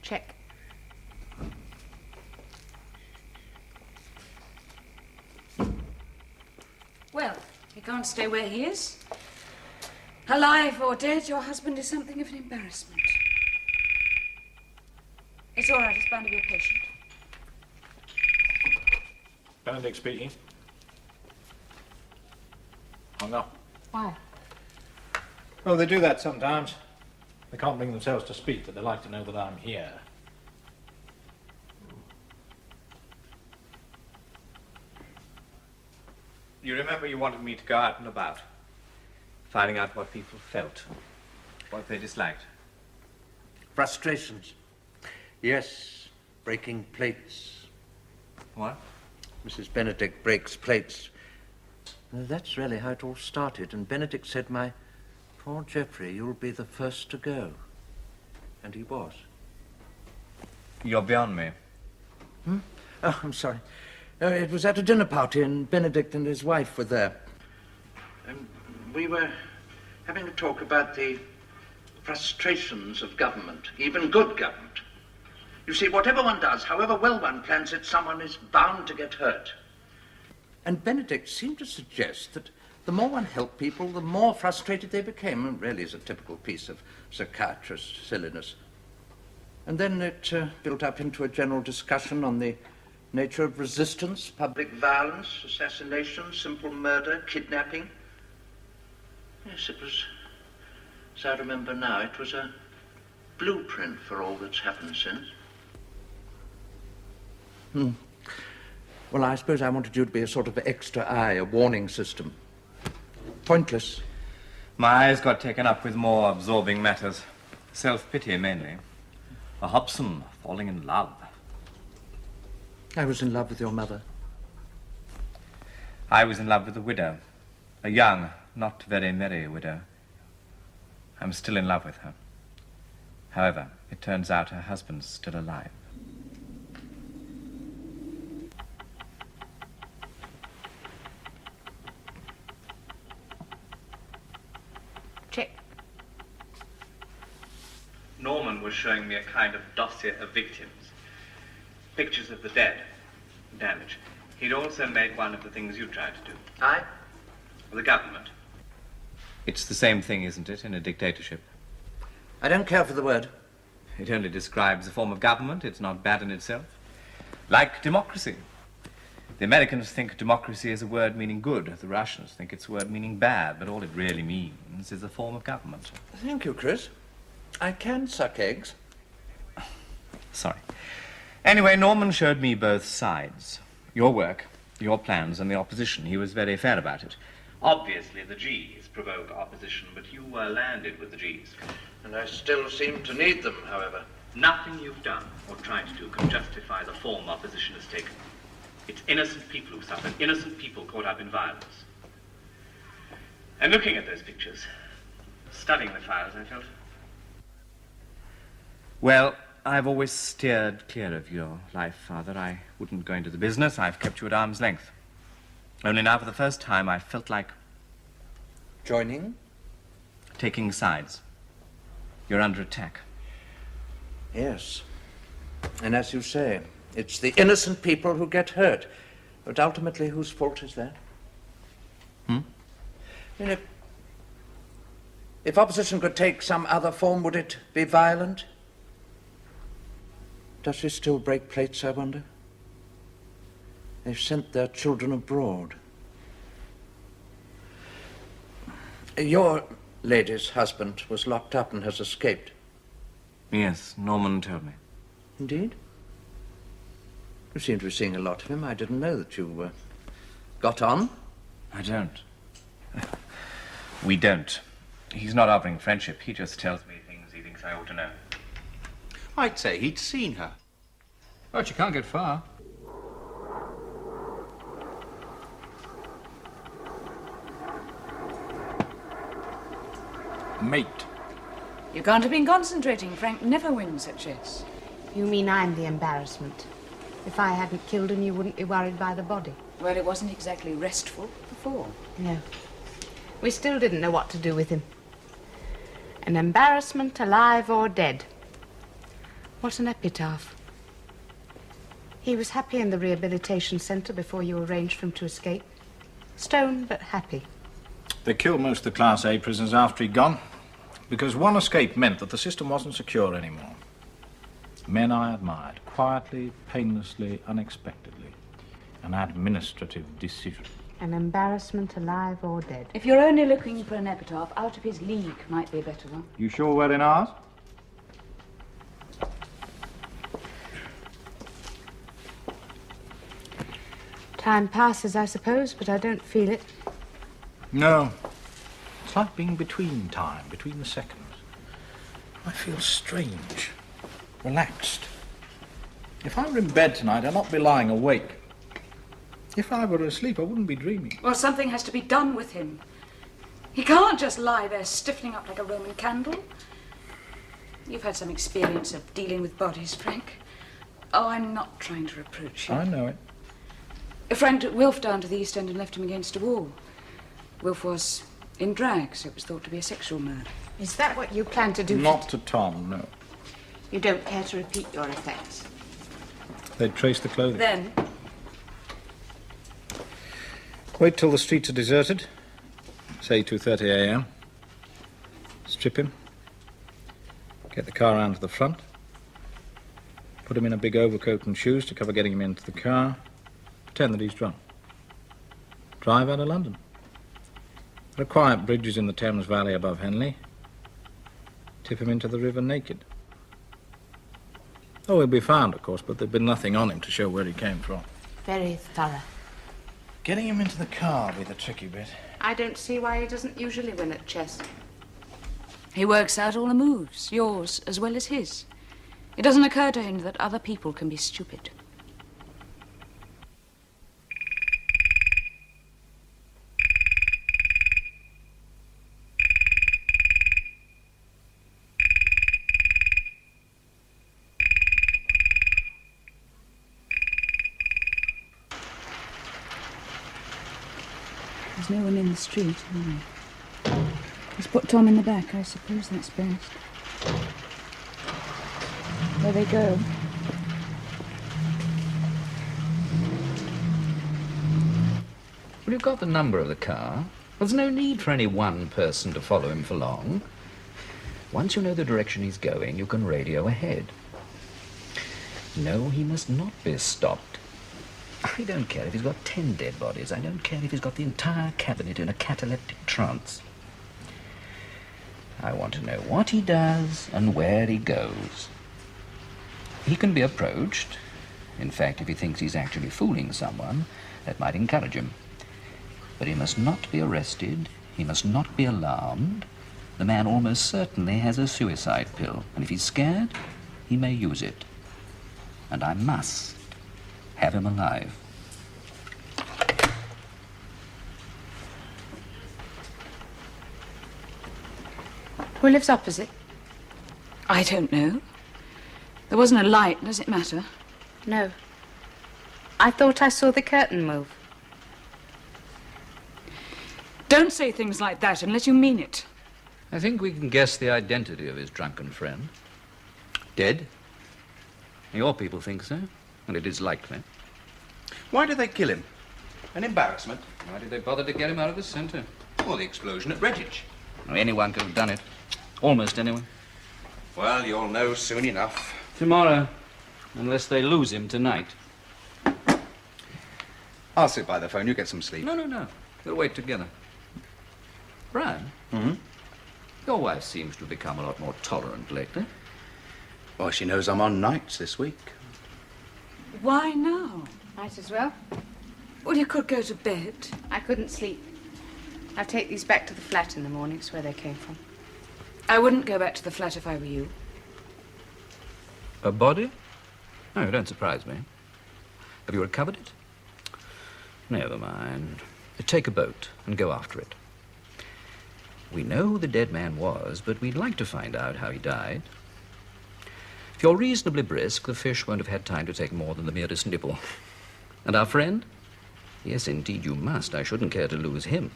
Check. Well, he can't stay where he is. Alive or dead, your husband is something of an embarrassment. It's all right, he's bound to be a patient. Benedict speaking. Hung up. Why? Oh, they do that sometimes. They can't bring themselves to speak, but they like to know that I'm here. You remember you wanted me to go out and about, finding out what people felt, what they disliked. Frustrations. Yes, breaking plates. What? Mrs. Benedict breaks plates. Now, that's really how it all started. And Benedict said, my poor Geoffrey, you'll be the first to go. And he was. You're beyond me. Oh, I'm sorry. It was at a dinner party, and Benedict and his wife were there. We were having a talk about the frustrations of government, even good government. You see, whatever one does, however well one plans it, someone is bound to get hurt. And Benedict seemed to suggest that the more one helped people, the more frustrated they became, and really is a typical piece of psychiatrist silliness. And then it built up into a general discussion on the nature of resistance, public violence, assassination, simple murder, kidnapping. Yes, it was, as I remember now, it was a blueprint for all that's happened since. Well, I suppose I wanted you to be a sort of extra eye, a warning system. Pointless. My eyes got taken up with more absorbing matters. Self-pity, mainly. A Hobson falling in love. I was in love with your mother. I was in love with a widow. A young, not very merry widow. I'm still in love with her. However, it turns out her husband's still alive. Check. Norman was showing me a kind of dossier of victims. Pictures of the dead, damage. He'd also made one of the things you tried to do. I? The government. It's the same thing, isn't it, in a dictatorship? I don't care for the word. It only describes a form of government. It's not bad in itself. Like democracy. The Americans think democracy is a word meaning good. The Russians think it's a word meaning bad. But all it really means is a form of government. Thank you, Chris. I can suck eggs. Sorry. Anyway, Norman showed me both sides. Your work, your plans, and the opposition. He was very fair about it. Obviously, the G's provoke opposition, but you landed with the G's. And I still seem to need them, however. Nothing you've done or tried to do can justify the form opposition has taken. It's innocent people who suffer, innocent people caught up in violence. And looking at those pictures, studying the files, I felt... Well, I've always steered clear of your life, Father. I wouldn't go into the business. I've kept you at arm's length. Only now, for the first time, I felt like... Joining? Taking sides. You're under attack. Yes. And as you say, it's the innocent people who get hurt. But ultimately, whose fault is that? I mean, if opposition could take some other form, would it be violent? Does she still break plates, I wonder? They've sent their children abroad. Your lady's husband was locked up and has escaped. Yes, Norman told me. Indeed? You seem to be seeing a lot of him. I didn't know that you got on. I don't. We don't. He's not offering friendship. He just tells me things he thinks I ought to know. I'd say he'd seen her. But you can't get far. Mate. You can't have been concentrating. Frank never wins at chess. You mean I'm the embarrassment? If I hadn't killed him, you wouldn't be worried by the body? Well, it wasn't exactly restful before. No. We still didn't know what to do with him. An embarrassment, alive or dead. What an epitaph. He was happy in the rehabilitation centre before you arranged for him to escape. Stoned, but happy. They killed most of the Class A prisoners after he'd gone, because one escape meant that the system wasn't secure anymore. Men I admired, quietly, painlessly, unexpectedly. An administrative decision. An embarrassment, alive or dead. If you're only looking for an epitaph, Out of His League might be a better one. You sure we're in ours? Time passes, I suppose, but I don't feel it. No. It's like being between time, between the seconds. I feel strange, relaxed. If I were in bed tonight, I'd not be lying awake. If I were asleep, I wouldn't be dreaming. Well, something has to be done with him. He can't just lie there stiffening up like a Roman candle. You've had some experience of dealing with bodies, Frank. Oh, I'm not trying to reproach you. I know it. Frank took Wilf down to the East End and left him against a wall. Wilf was in drag, so it was thought to be a sexual murder. Is that what you plan to do? Not to Tom, no. You don't care to repeat your effects? They'd trace the clothing. Then, Wait till the streets are deserted. Say 2:30 a.m. Strip him. Get the car around to the front. Put him in a big overcoat and shoes to cover getting him into the car. Pretend that he's drunk. Drive out of London. There are quiet bridges in the Thames Valley above Henley. Tip him into the river naked. Oh, he'll be found, of course, but there'd been nothing on him to show where he came from. Very thorough. Getting him into the car will be the tricky bit. I don't see why he doesn't usually win at chess. he works out all the moves, yours as well as his. It doesn't occur to him that other people can be stupid. There's no one in the street, anyway. Let's put Tom in the back. I suppose that's best. There they go. Well, you've got the number of the car. There's no need for any one person to follow him for long. Once you know the direction he's going, you can radio ahead. No, he must not be stopped. I don't care if he's got 10 dead bodies. I don't care if he's got the entire cabinet in a cataleptic trance. I want to know what he does and where he goes. He can be approached. In fact, if he thinks he's actually fooling someone, that might encourage him. But he must not be arrested. He must not be alarmed. The man almost certainly has a suicide pill, and if he's scared, he may use it. And I must have him alive. Who lives opposite? I don't know. There wasn't a light. Does it matter? No. I thought I saw the curtain move. Don't say things like that unless you mean it. I think we can guess the identity of his drunken friend. Dead? Your people think so, and it is likely. Why did they kill him? An embarrassment? Why did they bother to get him out of the centre? Well, the explosion at Redditch. Anyone could have done it. Almost anyone. Well, you'll know soon enough. Tomorrow, unless they lose him tonight. I'll sit by the phone. You get some sleep. No. We'll wait together. Brian? Mm-hmm. Your wife seems to have become a lot more tolerant lately. Well, she knows I'm on nights this week. Why now? Might as well. Well, you could go to bed. I couldn't sleep. I'll take these back to the flat in the morning. It's where they came from. I wouldn't go back to the flat if I were you. A body? No, you don't surprise me. Have you recovered it? Never mind. Take a boat and go after it. We know who the dead man was, but we'd like to find out how he died. If you're reasonably brisk, the fish won't have had time to take more than the merest nibble. And our friend? Yes, indeed, you must. I shouldn't care to lose him.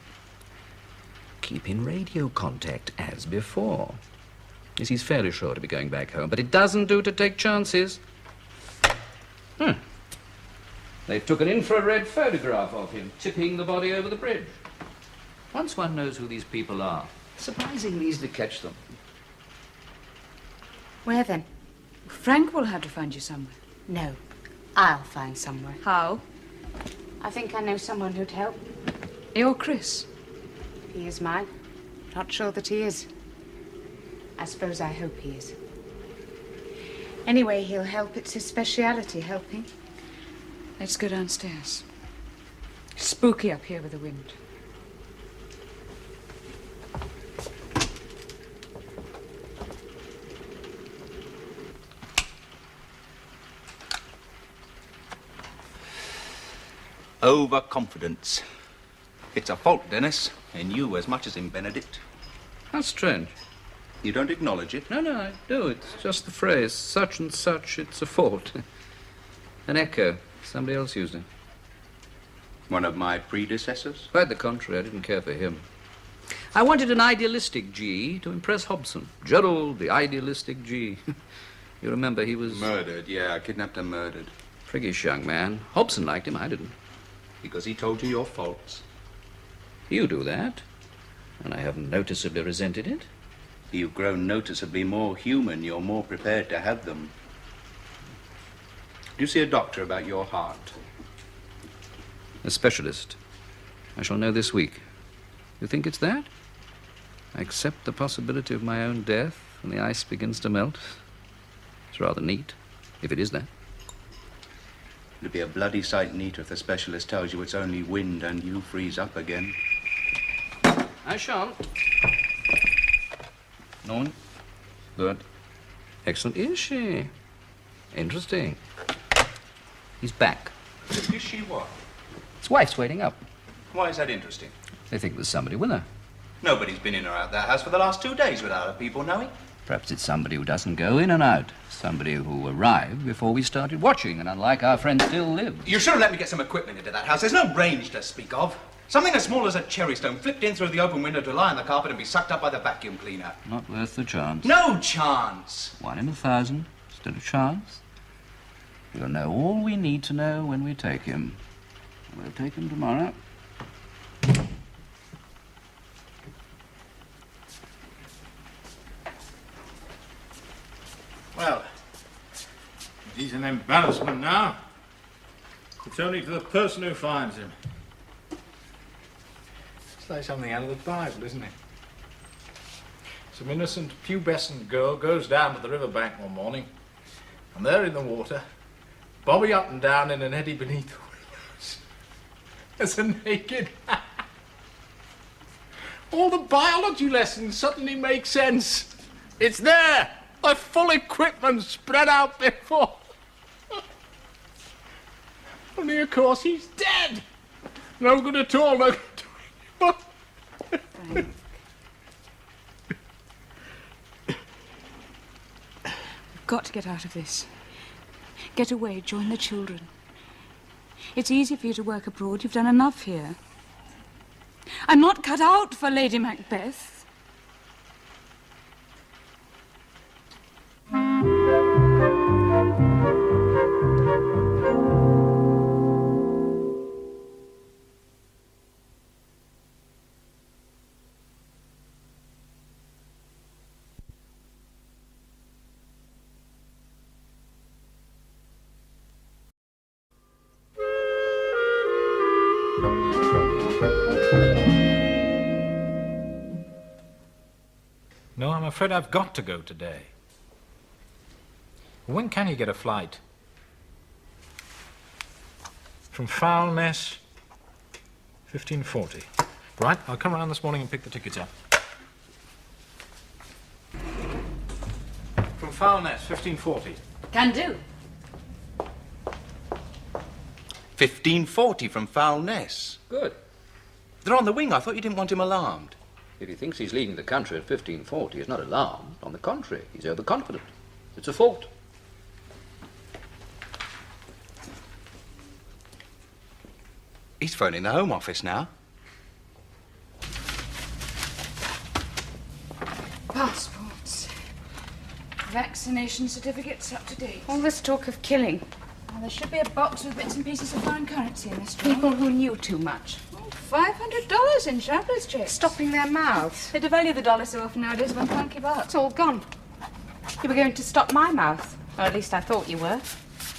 Keep in radio contact as before. Yes, he's fairly sure to be going back home, but it doesn't do to take chances. They took an infrared photograph of him, tipping the body over the bridge. Once one knows who these people are, surprisingly easy to catch them. Where then? Frank will have to find you somewhere. No, I'll find somewhere. How? I think I know someone who'd help. You're Chris. He is mine. Not sure that he is. I suppose I hope he is. Anyway, he'll help. It's his speciality, helping. Let's go downstairs. Spooky up here with the wind. Overconfidence. It's a fault, Dennis, in you as much as in Benedict. How strange. You don't acknowledge it. No, I do. It's just the phrase, such and such, it's a fault. An echo. Somebody else used it. One of my predecessors? Quite the contrary. I didn't care for him. I wanted an idealistic G to impress Hobson. Gerald, the idealistic G. You remember he was... Murdered, yeah, kidnapped and murdered. Priggish young man. Hobson liked him, I didn't. Because he told you your faults. You do that, and I haven't noticeably resented it. You've grown noticeably more human. You're more prepared to have them. Do you see a doctor about your heart? A specialist. I shall know this week. You think it's that? I accept the possibility of my own death when the ice begins to melt. It's rather neat, if it is that. It'd be a bloody sight neater if the specialist tells you it's only wind and you freeze up again. I shan't. No. Good. Excellent. Is she? Interesting. He's back. Is she what? His wife's waiting up. Why is that interesting? They think there's somebody with her. Nobody's been in or out that house for the last 2 days without her people knowing. Perhaps it's somebody who doesn't go in and out. Somebody who arrived before we started watching, and unlike our friend, still lives. You should have let me get some equipment into that house. There's no range to speak of. Something as small as a cherry stone flipped in through the open window to lie on the carpet and be sucked up by the vacuum cleaner. Not worth the chance. No chance. 1 in 1,000. Still a chance. We'll know all we need to know when we take him. We'll take him tomorrow. Well, he's an embarrassment now. It's only to the person who finds him. It's like something out of the Bible, isn't it? Some innocent, pubescent girl goes down to the riverbank one morning, and there in the water, bobbing up and down in an eddy beneath the willows, there's a naked man. All the biology lessons suddenly make sense. It's there, the full equipment spread out before. Only, of course, he's dead. No good at all, no good at all. Frank. We've got to get out of this. Get away, join the children. It's easy for you to work abroad. You've done enough here. I'm not cut out for Lady Macbeth. No, I'm afraid I've got to go today. When can you get a flight? From Foulness, 1540. Right, I'll come around this morning and pick the tickets up. From Foulness, 1540. Can do. 1540 from Foulness. Good. They're on the wing. I thought you didn't want him alarmed. If he thinks he's leaving the country at 1540, he's not alarmed. On the contrary, he's overconfident. It's a fault. He's phoning the Home Office now. Passports. Vaccination certificates up to date. All this talk of killing. Well, there should be a box with bits and pieces of foreign currency in this drawer. People who knew too much. Oh, $500 in traveller's checks. Stopping their mouths. They devalue the dollar so often nowadays one can't keep up. It's all gone. You were going to stop my mouth. Or at least I thought you were.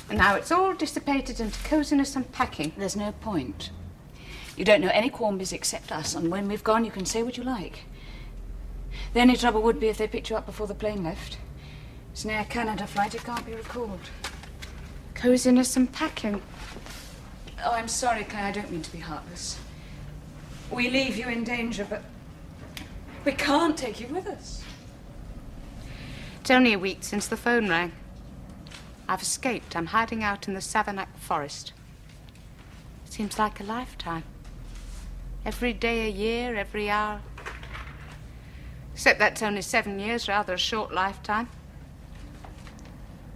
And now it's all dissipated into coziness and packing. There's no point. You don't know any Quarmbys except us, and when we've gone, you can say what you like. The only trouble would be if they picked you up before the plane left. It's an Air Canada flight, it can't be recalled. Coziness and packing. Oh, I'm sorry, Claire, I don't mean to be heartless. We leave you in danger, but we can't take you with us. It's only a week since the phone rang. I've escaped. I'm hiding out in the Savanac forest. It seems like a lifetime. Every day a year, every hour. Except that's only 7 years, rather a short lifetime.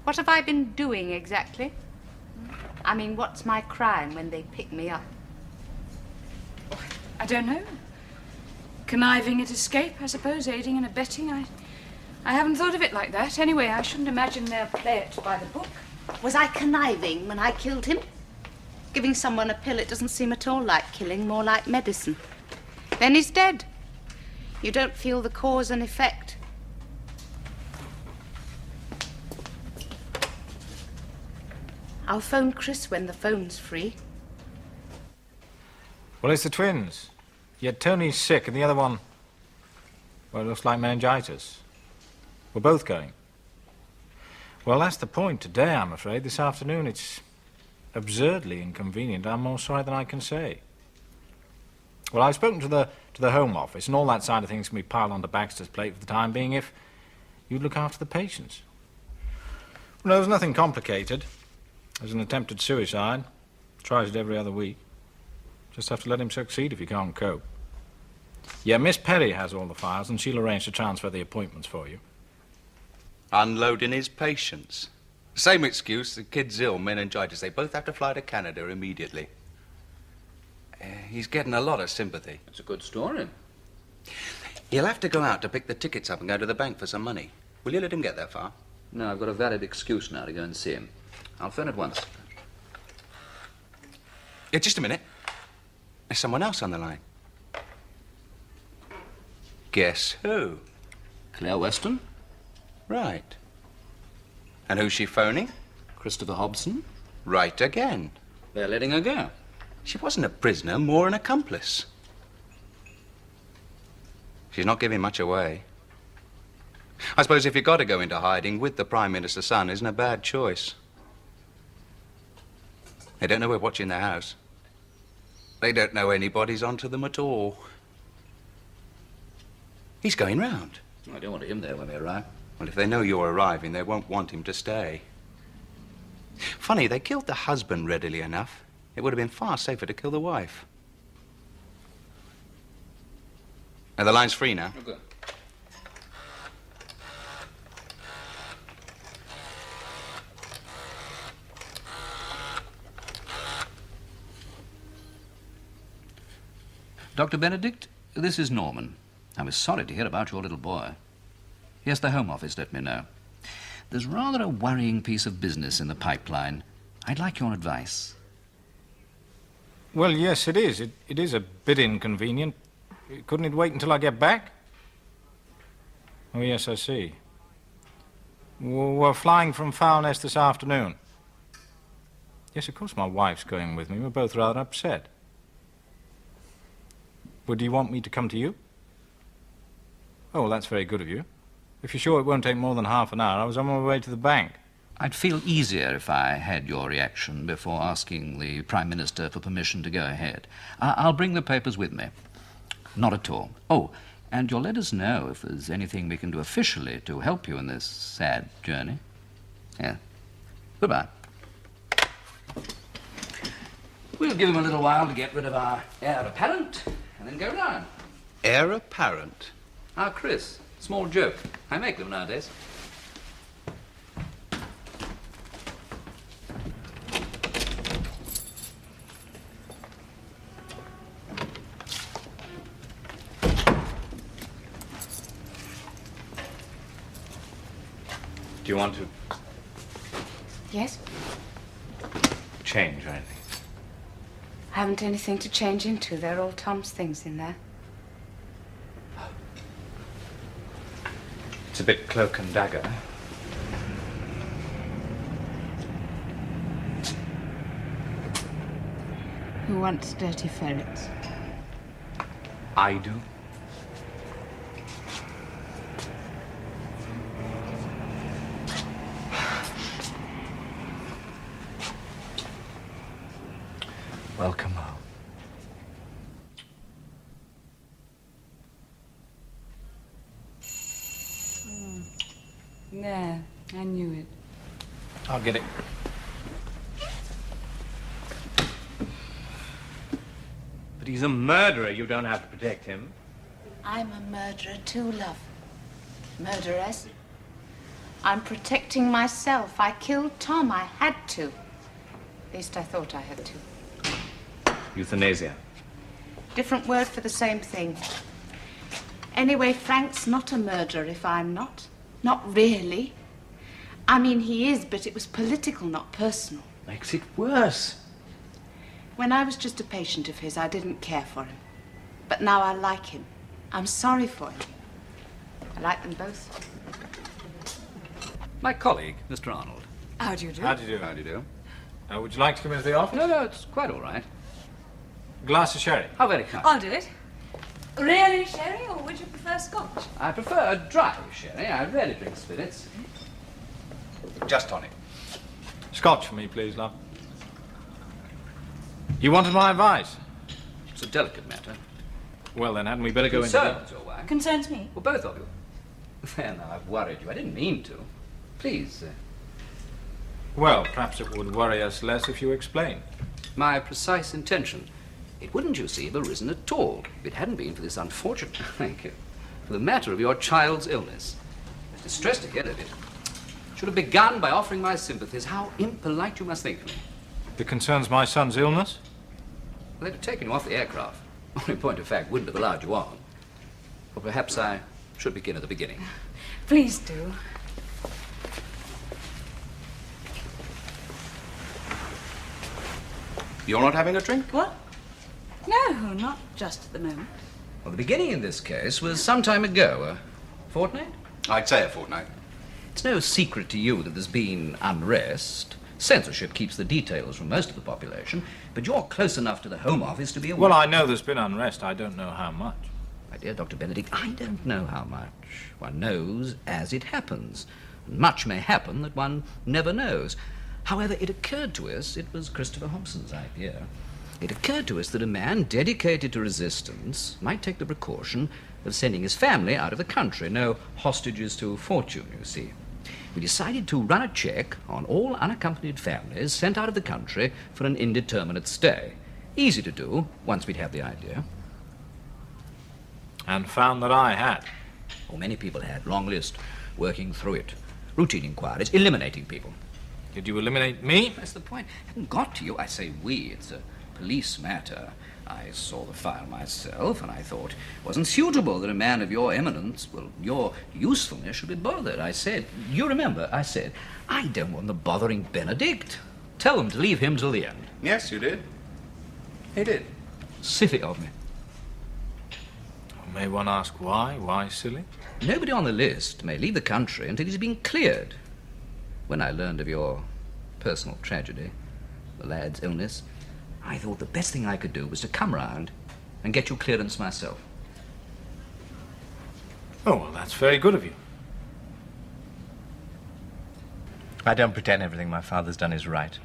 What have I been doing exactly? I mean, what's my crime when they pick me up? I don't know. Conniving at escape, I suppose, aiding and abetting. I haven't thought of it like that. Anyway, I shouldn't imagine they'll play it by the book. Was I conniving when I killed him? Giving someone a pill, it doesn't seem at all like killing, more like medicine. Then he's dead. You don't feel the cause and effect. I'll phone Chris when the phone's free. Well, it's the twins. Yet Tony's sick and the other one, well, it looks like meningitis. We're both going. Well, that's the point today, I'm afraid. This afternoon, it's absurdly inconvenient. I'm more sorry than I can say. Well, I've spoken to the Home Office, and all that side of things can be piled onto Baxter's plate for the time being if you'd look after the patients. Well, no, there's nothing complicated. There's an attempted suicide. Tries it every other week. Just have to let him succeed if you can't cope. Yeah, Miss Perry has all the files, and she'll arrange to transfer the appointments for you. Unloading his patients. Same excuse, the kid's ill, meningitis. They both have to fly to Canada immediately. He's getting a lot of sympathy. That's a good story. He'll have to go out to pick the tickets up and go to the bank for some money. Will you let him get that far? No, I've got a valid excuse now to go and see him. I'll phone at once. Yeah, just a minute. There's someone else on the line. Guess who? Claire Weston, Right. And who's she phoning? Christopher Hobson. Right again. They're letting her go. She wasn't a prisoner, more an accomplice. She's not giving much away. I suppose if you've got to go into hiding with the Prime Minister's son, isn't a bad choice. They don't know we're watching their house. They don't know anybody's onto them at all. He's going round. I don't want him there when we arrive. Well, if they know you're arriving, they won't want him to stay. Funny, they killed the husband readily enough. It would have been far safer to kill the wife. Now, the line's free now. Oh, good. Dr. Benedict, this is Norman. I was sorry to hear about your little boy. Yes, the Home Office let me know. There's rather a worrying piece of business in the pipeline. I'd like your advice. Well, yes, it is. It is a bit inconvenient. Couldn't it wait until I get back? Oh, yes, I see. We're flying from Foulness this afternoon. Yes, of course my wife's going with me. We're both rather upset. Would you want me to come to you? Oh, well, that's very good of you. If you're sure it won't take more than half an hour, I was on my way to the bank. I'd feel easier if I had your reaction before asking the Prime Minister for permission to go ahead. I'll bring the papers with me. Not at all. Oh, and you'll let us know if there's anything we can do officially to help you in this sad journey. Yeah. Goodbye. We'll give him a little while to get rid of our heir apparent, and then go down. Heir apparent? Ah, Chris. Small joke. I make them nowadays. Do you want to Yes? change or anything? I haven't anything to change into. They're all Tom's things in there. It's a bit cloak and dagger. Who wants dirty ferrets? I do. Welcome home. There, I knew it. I'll get it. But he's a murderer. You don't have to protect him. I'm a murderer too, love. Murderess. I'm protecting myself. I killed Tom. I had to. At least I thought I had to. Euthanasia. Different word for the same thing. Anyway, Frank's not a murderer if I'm not. Not really. I mean, he is, but it was political, not personal. Makes it worse. When I was just a patient of his, I didn't care for him. But now I like him. I'm sorry for him. I like them both. My colleague, Mr. Arnold. How do you do? How do you do? How do you do? Would you like to come into the office? No, it's quite all right. Glass of sherry. How very kind. I'll do it. Really sherry, or would you prefer scotch? I prefer a dry sherry. I rarely drink spirits. Just tonic. Scotch for me, please, love. You wanted my advice? It's a delicate matter. Well, then, hadn't we better go into the... Concerns your wife. Concerns me. Well, both of you. There, now, I've worried you. I didn't mean to. Please, Well, perhaps it would worry us less if you explained. my precise intention. It wouldn't, you see, have arisen at all if it hadn't been for this unfortunate, thank you, for the matter of your child's illness. I was distressed to hear of it. Should have begun by offering my sympathies. How impolite you must think of me. It concerns my son's illness? They'd have taken you off the aircraft. Only point of fact, wouldn't have allowed you on. Or perhaps I should begin at the beginning. Please do. You're not having a drink? What? No, not just at the moment. Well, the beginning in this case was some time ago, a fortnight? I'd say a fortnight. It's no secret to you that there's been unrest. Censorship keeps the details from most of the population, but you're close enough to the Home Office to be aware. Well, I know there's been unrest. I don't know how much. My dear Dr. Benedict, I don't know how much. One knows as it happens. And much may happen that one never knows. However, it occurred to us, it was Christopher Hobson's idea, it occurred to us that a man dedicated to resistance might take the precaution of sending his family out of the country. No hostages to fortune, you see. We decided to run a check on all unaccompanied families sent out of the country for an indeterminate stay. Easy to do, once we'd had the idea. And found that I had. Oh, many people had. Long list. Working through it. Routine inquiries. Eliminating people. Did you eliminate me? That's the point. I haven't got to you. I say we. It's a police matter. I saw the file myself, and I thought it wasn't suitable that a man of your eminence, well, your usefulness, should be bothered. I said, you remember, I said, I don't want them bothering Benedict. Tell them to leave him till the end. Yes, you did. He did. Silly of me. May one ask why? Why silly? Nobody on the list may leave the country until he's been cleared. When I learned of your personal tragedy, the lad's illness, I thought the best thing I could do was to come round and get you clearance myself. Oh, well, that's very good of you. I don't pretend everything my father's done is right.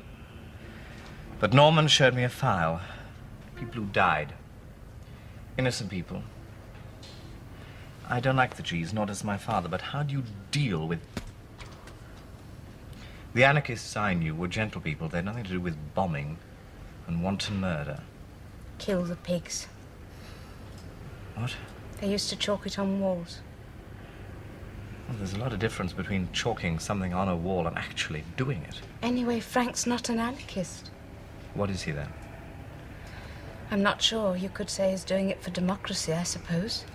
But Norman showed me a file. People who died. Innocent people. I don't like the G's, nor does my father, but how do you deal with... The anarchists I knew were gentle people. They had nothing to do with bombing and wanton murder. Kill the pigs. What? They used to chalk it on walls. Well, there's a lot of difference between chalking something on a wall and actually doing it. Anyway, Frank's not an anarchist. What is he then? I'm not sure. You could say he's doing it for democracy, I suppose.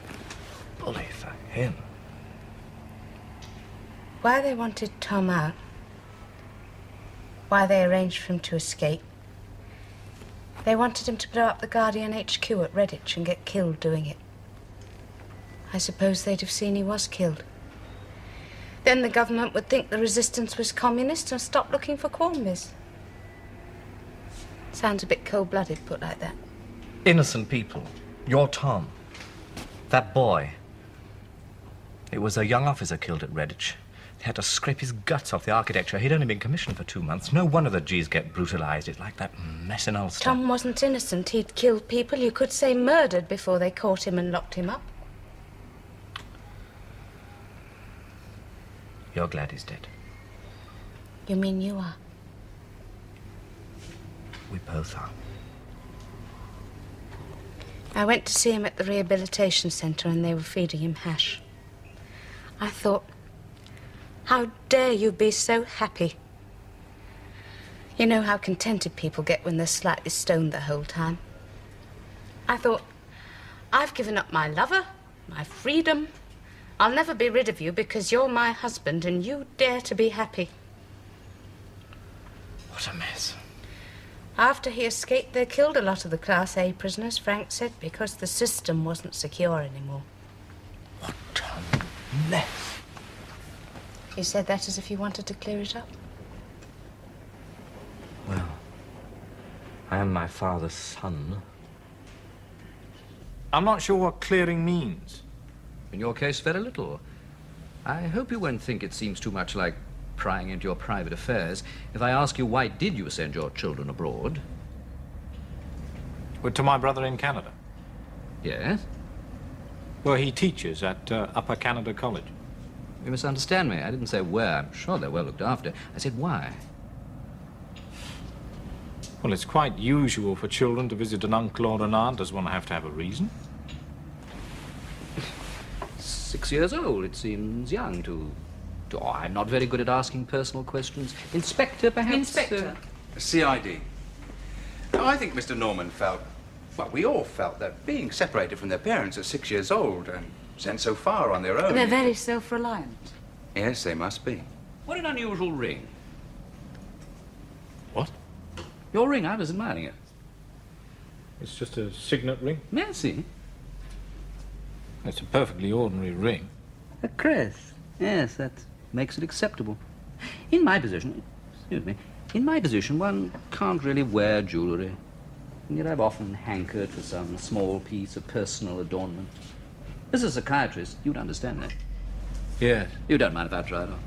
Bully for him. Why they wanted Tom out, why they arranged for him to escape, they wanted him to blow up the Guardian HQ at Redditch and get killed doing it. I suppose they'd have seen he was killed. Then the government would think the resistance was communist and stop looking for Qualmbies. Sounds a bit cold-blooded, put like that. Innocent people. Your Tom. That boy. It was a young officer killed at Redditch. They had to scrape his guts off the architecture. He'd only been commissioned for 2 months. No wonder the G's get brutalized. It's like that mess in Ulster. Tom wasn't innocent. He'd killed people. You could say murdered before they caught him and locked him up. You're glad he's dead. You mean you are? We both are. I went to see him at the rehabilitation centre and they were feeding him hash. I thought, how dare you be so happy? You know how contented people get when they're slightly stoned the whole time. I thought, I've given up my lover, my freedom. I'll never be rid of you because you're my husband and you dare to be happy. What a mess. After he escaped, they killed a lot of the Class A prisoners, Frank said, because the system wasn't secure anymore. What a mess. He said that as if he wanted to clear it up. Well, I am my father's son. I'm not sure what clearing means. In your case, very little. I hope you won't think it seems too much like prying into your private affairs if I ask you why did you send your children abroad? Well, to my brother in Canada. Yes? Well, he teaches at Upper Canada College. You misunderstand me. I didn't say where. I'm sure they're well looked after. I said why. Well, it's quite usual for children to visit an uncle or an aunt. Does one have to have a reason? 6 years old. It seems young to... Oh, I'm not very good at asking personal questions. Inspector, perhaps? Inspector. CID. Now, I think Mr. Norman felt, well, we all felt that being separated from their parents at 6 years old and sent so far on their own... They're very self-reliant. Yes, they must be. What an unusual ring. What? Your ring, I was admiring it. It's just a signet ring. Merci. It's a perfectly ordinary ring. A crest. Yes, that makes it acceptable. In my position, excuse me, in my position, one can't really wear jewellery. And yet I've often hankered for some small piece of personal adornment. As a psychiatrist, you'd understand that. Yes. You don't mind if I try it on.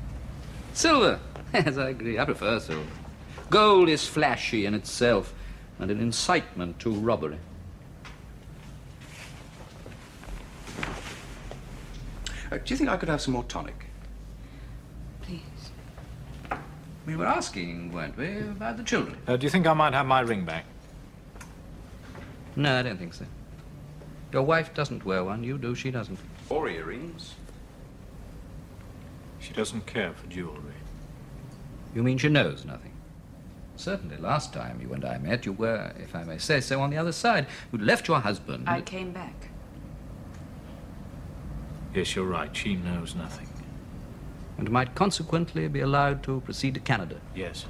Silver. Yes, I agree. I prefer silver. Gold is flashy in itself and an incitement to robbery. Do you think I could have some more tonic? Please. We were asking, weren't we, about the children? Do you think I might have my ring back? No, I don't think so. Your wife doesn't wear one. You do, she doesn't. Or earrings? She doesn't care for jewellery. You mean she knows nothing? Certainly, last time you and I met, you were, if I may say so, on the other side. You'd left your husband. I came back. Yes, you're right. She knows nothing. And might consequently be allowed to proceed to Canada. Yes.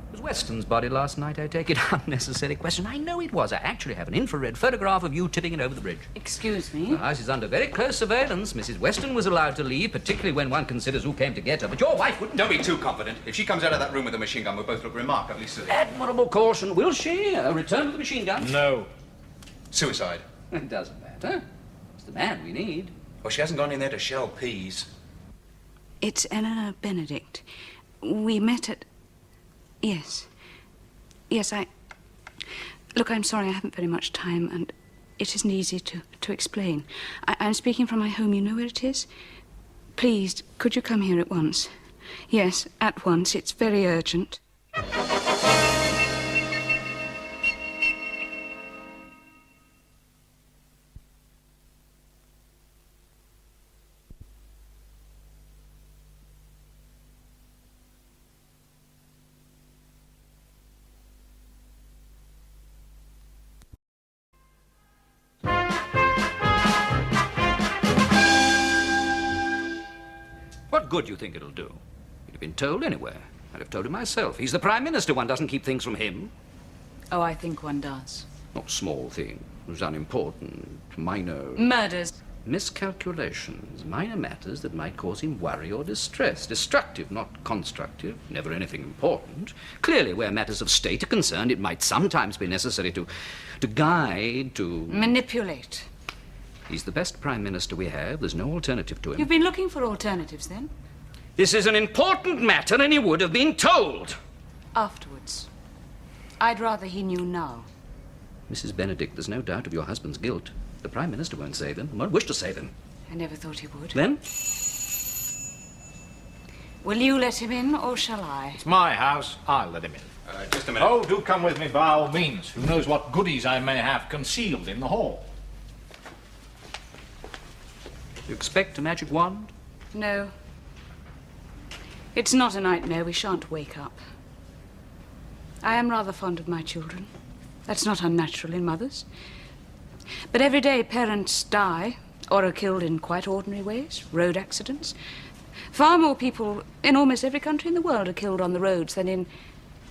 It was Weston's body last night, I take it. Unnecessary question. I know it was. I actually have an infrared photograph of you tipping it over the bridge. Excuse me? The house is under very close surveillance. Mrs. Weston was allowed to leave, particularly when one considers who came to get her. But your wife wouldn't... Don't be too confident. If she comes out of that room with a machine gun, we'll both look remarkably silly. Admirable caution. Will she return with the machine gun? No. Suicide. It doesn't matter. It's the man we need. Well, she hasn't gone in there to shell peas. It's Eleanor Benedict. We met at... Yes. Yes, Look, I'm sorry, I haven't very much time, and it isn't easy to explain. I'm speaking from my home. You know where it is? Please, could you come here at once? Yes, at once. It's very urgent. what good do you think it'll do? He'd have been told anyway. I'd have told him myself. He's the Prime Minister. One doesn't keep things from him. Oh, I think one does. Not small things, unimportant, minor... Murders. Miscalculations, minor matters that might cause him worry or distress. Destructive, not constructive, never anything important. Clearly, where matters of state are concerned, it might sometimes be necessary to guide, to... Manipulate. He's the best Prime Minister we have. There's no alternative to him. You've been looking for alternatives, then? This is an important matter, and he would have been told. Afterwards. I'd rather he knew now. Mrs. Benedict, there's no doubt of your husband's guilt. The Prime Minister won't save him, won't wish to save him. I never thought he would. Then? Will you let him in, or shall I? It's my house. I'll let him in. Just a minute. Oh, do come with me by all means. Who knows what goodies I may have concealed in the hall. You expect a magic wand? No. It's not a nightmare. We shan't wake up. I am rather fond of my children. That's not unnatural in mothers. But every day parents die or are killed in quite ordinary ways, road accidents. Far more people in almost every country in the world are killed on the roads than in,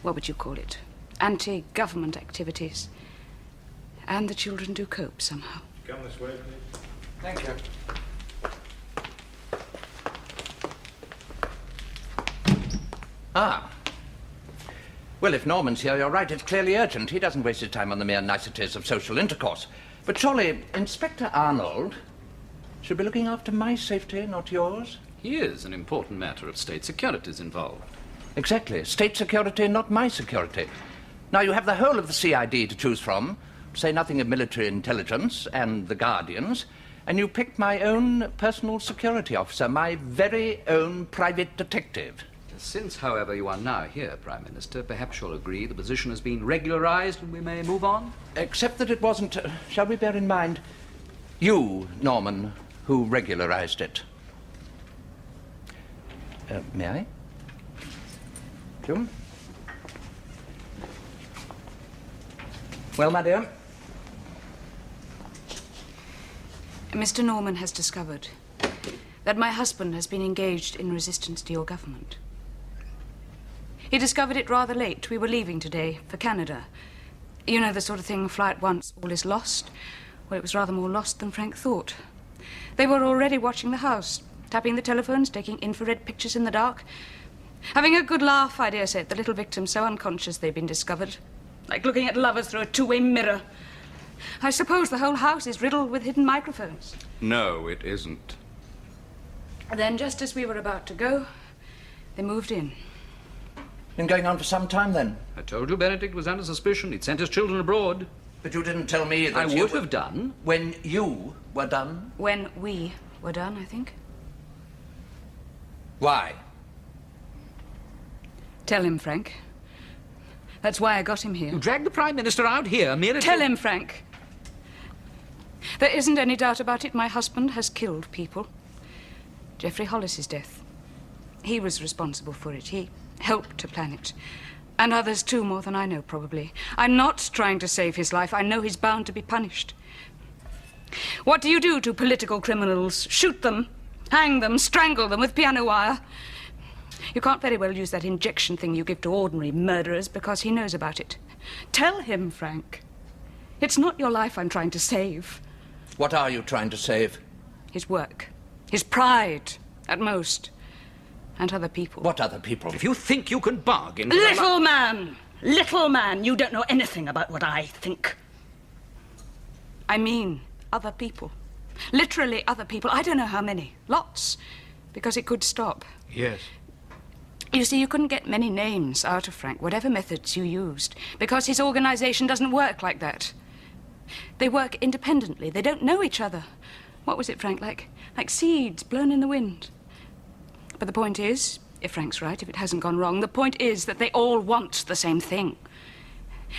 what would you call it, anti-government activities. And the children do cope somehow. Come this way, please. Thank you. Ah. Well, if Norman's here, you're right. It's clearly urgent. He doesn't waste his time on the mere niceties of social intercourse. But surely Inspector Arnold should be looking after my safety, not yours. He is. An important matter of state security is involved. Exactly. State security, not my security. Now, you have the whole of the CID to choose from, to say nothing of military intelligence and the Guardians, and you picked my own personal security officer, my very own private detective. Since, however, you are now here, Prime Minister, perhaps you'll agree the position has been regularized and we may move on? Except that it wasn't, shall we bear in mind, you, Norman, who regularized it. May I? June? Well, my dear? Mr. Norman has discovered that my husband has been engaged in resistance to your government. He discovered it rather late. We were leaving today for Canada. You know the sort of thing, flight once, all is lost. Well, it was rather more lost than Frank thought. They were already watching the house, tapping the telephones, taking infrared pictures in the dark. Having a good laugh, I dare say, at the little victims so unconscious they've been discovered. Like looking at lovers through a two-way mirror. I suppose the whole house is riddled with hidden microphones. No, it isn't. Then, just as we were about to go, they moved in. Been going on for some time, then? I told you Benedict was under suspicion. He'd sent his children abroad. But you didn't tell me that I you would have done. When you were done? When we were done, I think. Why? Tell him, Frank. That's why I got him here. You dragged the Prime Minister out here merely Tell him, Frank. There isn't any doubt about it. My husband has killed people. Geoffrey Hollis's death. He was responsible for it. He helped to plan it. And others too, more than I know, probably. I'm not trying to save his life. I know he's bound to be punished. What do you do to political criminals? Shoot them, hang them, strangle them with piano wire? You can't very well use that injection thing you give to ordinary murderers because he knows about it. Tell him, Frank. It's not your life I'm trying to save. What are you trying to save? His work. His pride, at most. And other people. What other people? If you think you can bargain... Little man! Little man! You don't know anything about what I think. I mean other people. Literally other people. I don't know how many. Lots. Because it could stop. Yes. You see, you couldn't get many names out of Frank, whatever methods you used, because his organization doesn't work like that. They work independently. They don't know each other. What was it, Frank? Like seeds blown in the wind. But the point is, if Frank's right, if it hasn't gone wrong, the point is that they all want the same thing.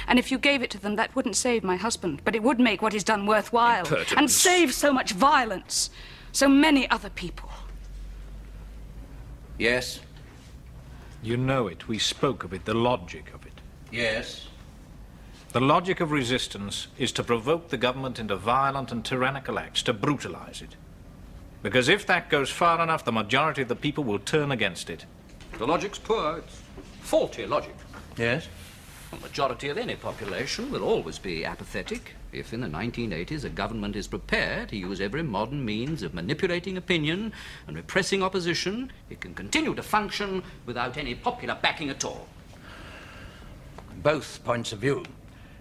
And if you gave it to them, that wouldn't save my husband, but it would make what he's done worthwhile. And save so much violence. So many other people. Yes? You know it. We spoke of it, the logic of it. Yes. The logic of resistance is to provoke the government into violent and tyrannical acts, to brutalize it. Because if that goes far enough, the majority of the people will turn against it. The logic's poor. It's faulty logic. Yes? The majority of any population will always be apathetic if in the 1980s a government is prepared to use every modern means of manipulating opinion and repressing opposition. It can continue to function without any popular backing at all. Both points of view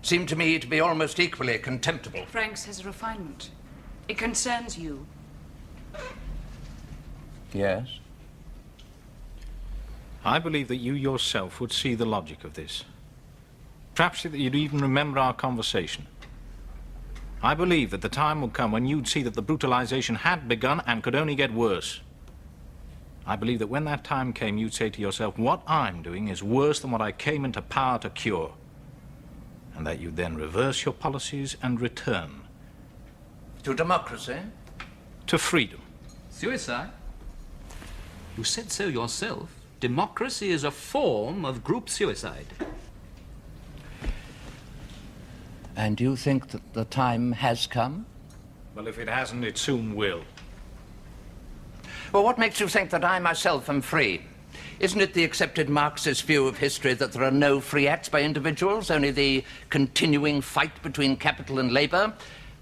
seem to me to be almost equally contemptible. Frank's has refinement. It concerns you. Yes? I believe that you yourself would see the logic of this. Perhaps that you'd even remember our conversation. I believe that the time will come when you'd see that the brutalization had begun and could only get worse. I believe that when that time came, you'd say to yourself, what I'm doing is worse than what I came into power to cure. And that you'd then reverse your policies and return. To democracy? To freedom. Suicide? You said so yourself. Democracy is a form of group suicide. And you think that the time has come? Well, if it hasn't, it soon will. Well, what makes you think that I myself am free? Isn't it the accepted Marxist view of history that there are no free acts by individuals, only the continuing fight between capital and labor,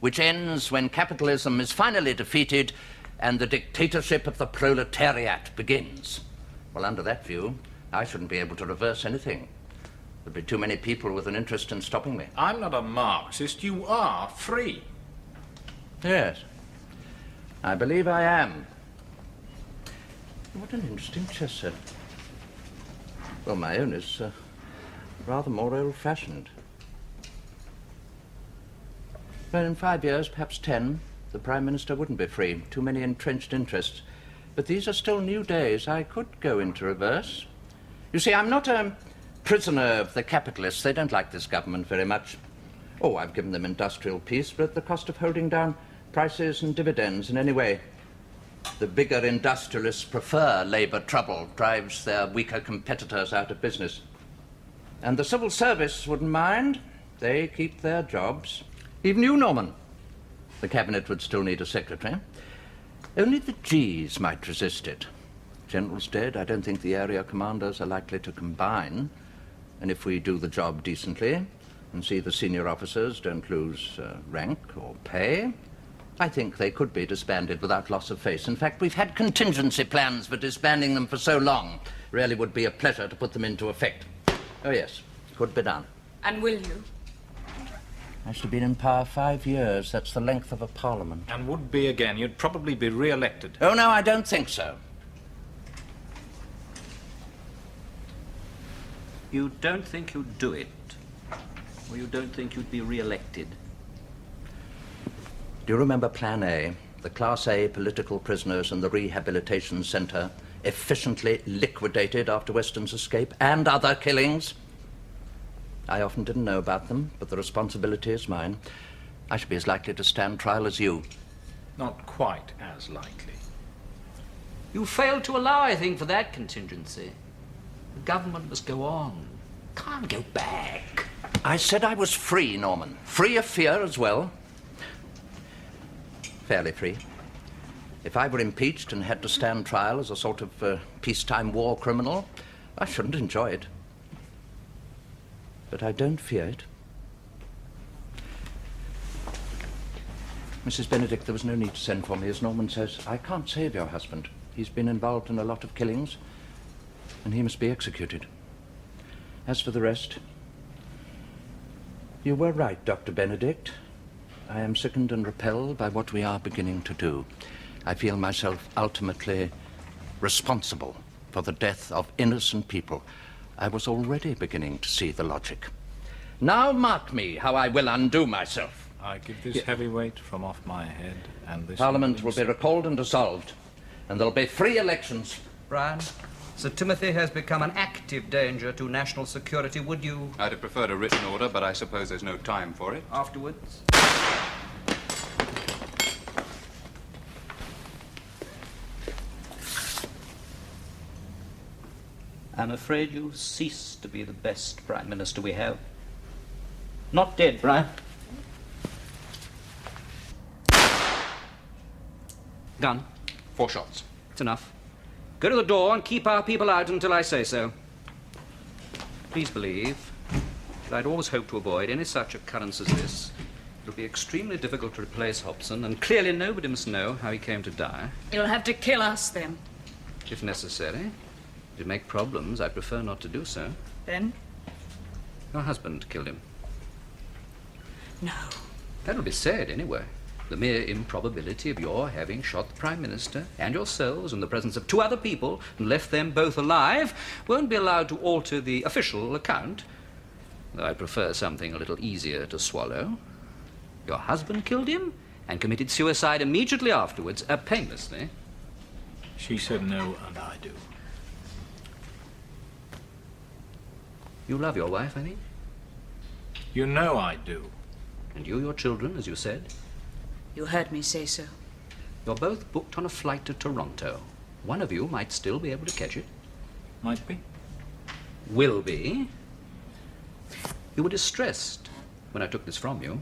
which ends when capitalism is finally defeated and the dictatorship of the proletariat begins? Well, under that view, I shouldn't be able to reverse anything. There'd be too many people with an interest in stopping me. I'm not a Marxist. You are free. Yes, I believe I am. What an interesting chess set. Well, my own is rather more old-fashioned. Well, in 5 years, perhaps 10, the Prime Minister wouldn't be free. Too many entrenched interests. But these are still new days. I could go into reverse. You see, I'm not a prisoner of the capitalists. They don't like this government very much. Oh, I've given them industrial peace, but at the cost of holding down prices and dividends in any way. The bigger industrialists prefer labor trouble, drives their weaker competitors out of business. And the civil service wouldn't mind. They keep their jobs. Even you, Norman. The cabinet would still need a secretary. Only the Gs might resist it. General's dead. I don't think the area commanders are likely to combine. And if we do the job decently and see the senior officers don't lose rank or pay, I think they could be disbanded without loss of face. In fact, we've had contingency plans for disbanding them for so long. Really would be a pleasure to put them into effect. Oh, yes, could be done. And will you? I should have been in power 5 years. That's the length of a parliament. And would be again. You'd probably be re-elected. Oh, no, I don't think so. You don't think you'd do it? Or you don't think you'd be re-elected? Do you remember Plan A? The Class A political prisoners in the rehabilitation centre efficiently liquidated after Weston's escape, and other killings? I often didn't know about them, but the responsibility is mine. I should be as likely to stand trial as you. Not quite as likely. You failed to allow, I think, for that contingency. The government must go on. Can't go back. I said I was free, Norman. Free of fear as well. Fairly free. If I were impeached and had to stand trial as a sort of peacetime war criminal, I shouldn't enjoy it. But I don't fear it. Mrs. Benedict, there was no need to send for me. As Norman says, I can't save your husband. He's been involved in a lot of killings, and he must be executed. As for the rest, you were right, Dr. Benedict. I am sickened and repelled by what we are beginning to do. I feel myself ultimately responsible for the death of innocent people. I was already beginning to see the logic. Now mark me how I will undo myself. I give this heavy weight from off my head, and this... Parliament will be recalled and dissolved, and there'll be free elections. Brian, Sir Timothy has become an active danger to national security. Would you... I'd have preferred a written order, but I suppose there's no time for it. afterwards? I'm afraid you've ceased to be the best Prime Minister we have. Not dead, Brian. Gun. 4 shots. It's enough. Go to the door and keep our people out until I say so. Please believe that I'd always hoped to avoid any such occurrence as this. It'll be extremely difficult to replace Hobson, and clearly nobody must know how he came to die. You'll have to kill us then. If necessary. If it make problems, I prefer not to do so. Then? Your husband killed him. No. That'll be said anyway. The mere improbability of your having shot the Prime Minister and yourselves in the presence of 2 other people and left them both alive won't be allowed to alter the official account, though I prefer something a little easier to swallow. Your husband killed him and committed suicide immediately afterwards, painlessly. She said no, and I do. You love your wife, I think? You know I do. And you, your children, as you said? You heard me say so. You're both booked on a flight to Toronto. One of you might still be able to catch it. Might be. Will be. You were distressed when I took this from you.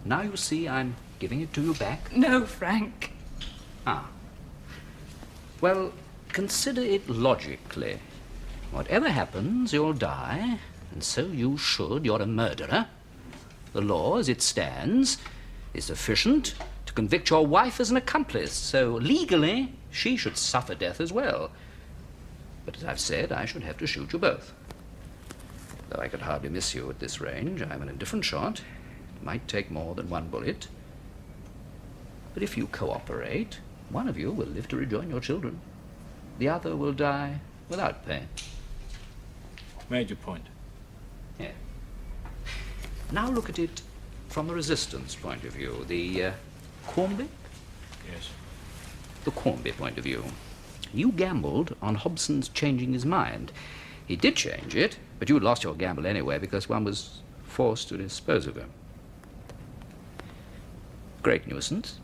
Now you see I'm giving it to you back. No, Frank. Ah. Well, consider it logically. Whatever happens, you'll die, and so you should. You're a murderer. The law, as it stands, is sufficient to convict your wife as an accomplice, so legally she should suffer death as well. But as I've said, I should have to shoot you both. Though I could hardly miss you at this range, I'm an indifferent shot. It might take more than 1 bullet. But if you cooperate, one of you will live to rejoin your children. The other will die without pay. Major point. Yeah. Now look at it from the resistance point of view. The Cornby? Yes. The Cornby point of view. You gambled on Hobson's changing his mind. He did change it, but you had lost your gamble anyway because one was forced to dispose of him. Great nuisance.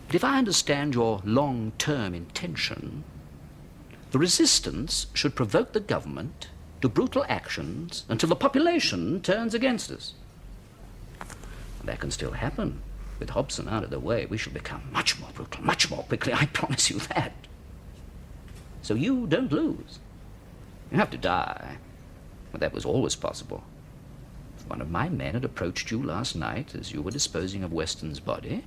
But if I understand your long-term intention, the resistance should provoke the government to brutal actions until the population turns against us. That can still happen. With Hobson out of the way, we shall become much more brutal, much more quickly, I promise you that. So you don't lose. You have to die. But that was always possible. If one of my men had approached you last night as you were disposing of Weston's body,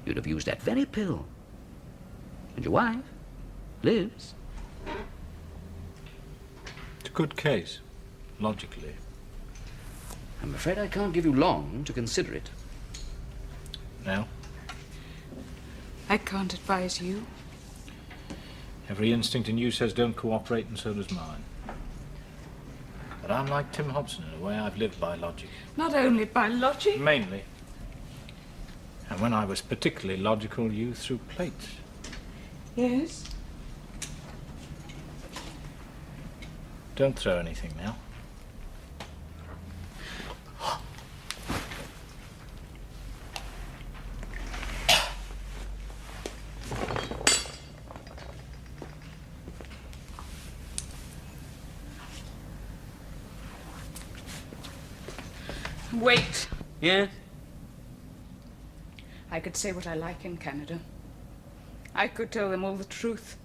you'd have used that very pill. And your wife lives. It's a good case, logically. I'm afraid I can't give you long to consider it. Now, I can't advise you. every instinct in you says don't cooperate, and so does mine. But I'm like Tim Hobson in a way. I've lived by logic. Not only by logic. Mainly. And when I was particularly logical, you threw plates. Yes? Don't throw anything now. Wait. Yes? I could say what I like in Canada. I could tell them all the truth.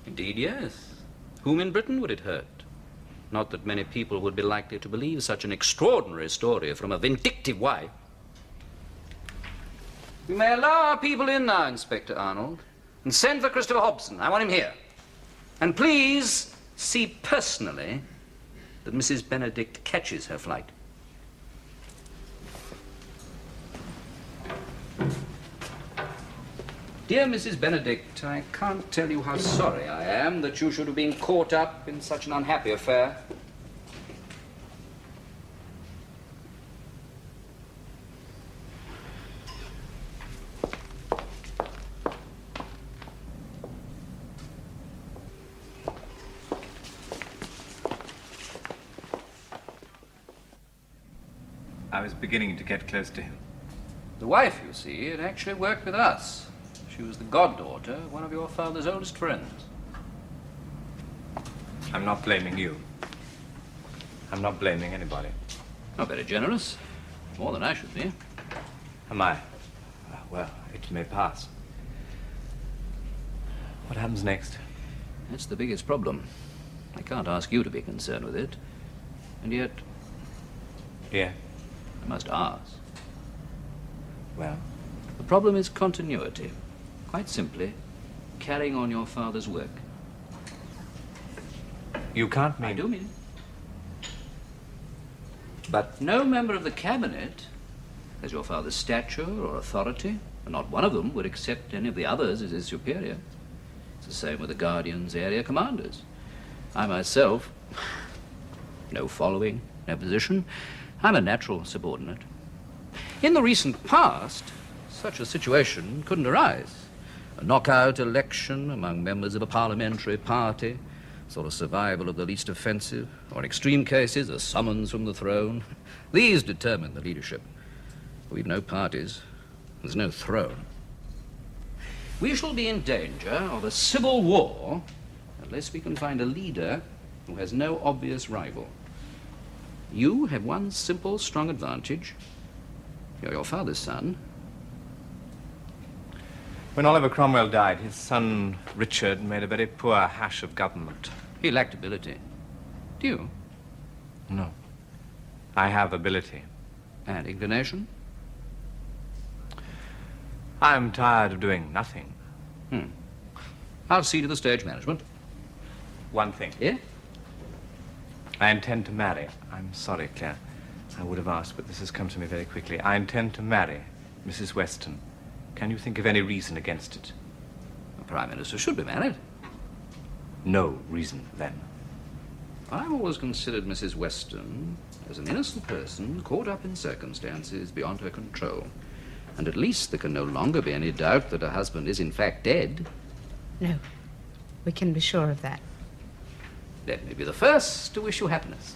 Indeed, yes. Whom in Britain would it hurt? Not that many people would be likely to believe such an extraordinary story from a vindictive wife. You may allow our people in now, Inspector Arnold, and send for Christopher Hobson. I want him here. And please see personally that Mrs. Benedict catches her flight. Dear Mrs. Benedict, I can't tell you how sorry I am that you should have been caught up in such an unhappy affair. I was beginning to get close to him. The wife, you see, had actually worked with us. She was the goddaughter of one of your father's oldest friends. I'm not blaming you. I'm not blaming anybody. Not very generous. More than I should be. Am I? Well, it may pass. What happens next? That's the biggest problem. I can't ask you to be concerned with it. And yet, Yeah. I must ask. Well, The problem is continuity. Quite simply, carrying on your father's work. you can't mean... I do mean it. But no member of the cabinet has your father's stature or authority, and not one of them would accept any of the others as his superior. It's the same with the Guardian's area commanders. I myself, no following, no position. I'm a natural subordinate. In the recent past, such a situation couldn't arise. A knockout election among members of a parliamentary party, sort of survival of the least offensive, or in extreme cases, a summons from the throne. These determine the leadership. We've no parties. There's no throne. We shall be in danger of a civil war unless we can find a leader who has no obvious rival. You have one simple, strong advantage. You're your father's son. When Oliver Cromwell died, his son Richard made a very poor hash of government. He lacked ability. Do you? No. I have ability. And inclination? I'm tired of doing nothing. I'll see to the stage management. One thing. Yeah? I intend to marry. I'm sorry, Claire. I would have asked, but this has come to me very quickly. I intend to marry Mrs. Weston. Can you think of any reason against it? The Prime Minister should be married. No reason, then. I've always considered Mrs. Weston as an innocent person caught up in circumstances beyond her control. And at least there can no longer be any doubt that her husband is in fact dead. No, we can be sure of that. Let me be the first to wish you happiness.